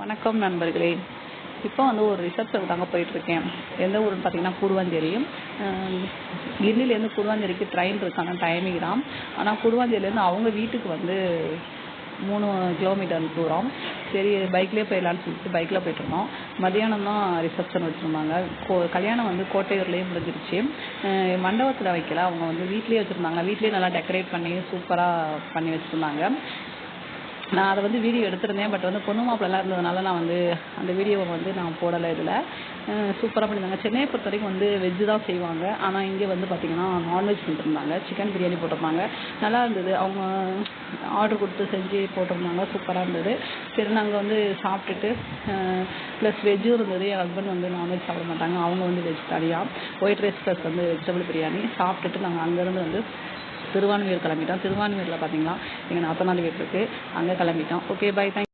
வணக்கம் நண்பர்களே. இப்போ ஒரு ரிசப்ஷனுக்கு தாங்க போயிட்டுருக்கேன். எந்த ஊருன்னு பார்த்தீங்கன்னா கூடுவாஞ்சேரி. கிண்டிலேருந்து கூடுவாஞ்சேரிக்கு ட்ரெயின் இருக்கான டைமிங் தான். ஆனால் கூடுவாஞ்சேரியிலேருந்து அவங்க வீட்டுக்கு 3 கிலோமீட்டர் தூரம். சரி பைக்லேயே போயிடலான்னு சொல்லிட்டு பைக்கில் போயிட்டுருந்தோம். மதியானம் தான் ரிசப்ஷன் வச்சுருந்தாங்க. கல்யாணம் கோட்டையூர்லேயே முடிஞ்சிருச்சு. மண்டபத்தில் வைக்கல, அவங்க வீட்லேயே வச்சுருந்தாங்க. வீட்லேயே நல்லா டெக்கரேட் பண்ணி சூப்பராக பண்ணி வச்சுருந்தாங்க. நான் அதை வீடியோ எடுத்திருந்தேன். பட் பொண்ணு மாப்பிள்ளலாம் இருந்ததுனால நான் அந்த வீடியோவை நான் போடலை. இதில் சூப்பராக பண்ணியிருந்தாங்க. சென்னையை பொறுத்த வரைக்கும் வெஜ்ஜு தான் செய்வாங்க. ஆனால் இங்கே பார்த்தீங்கன்னா நான்வெஜ் பண்ணிருந்தாங்க. சிக்கன் பிரியாணி போட்டிருந்தாங்க. நல்லா இருந்தது. அவங்க ஆர்டர் கொடுத்து செஞ்சு போட்டிருந்தாங்க. சூப்பராக இருந்தது. சரி நாங்கள் சாப்பிட்டுட்டு ப்ளஸ் வெஜ்ஜும் இருந்தது. என் ஹஸ்பண்ட் நான்வெஜ் சாப்பிட மாட்டாங்க. அவங்க vegetarian. White rice plus vegetable biryani சாப்பிட்டுட்டு நாங்கள் அங்கேருந்து திருவான்மியூர் கிளம்பிட்டோம். திருவான்மியூரில் பார்த்தீங்கன்னா எங்கள் நாத்தனார் வீடு இருக்குது, அங்கே கிளம்பிட்டோம். Okay, bye, thank.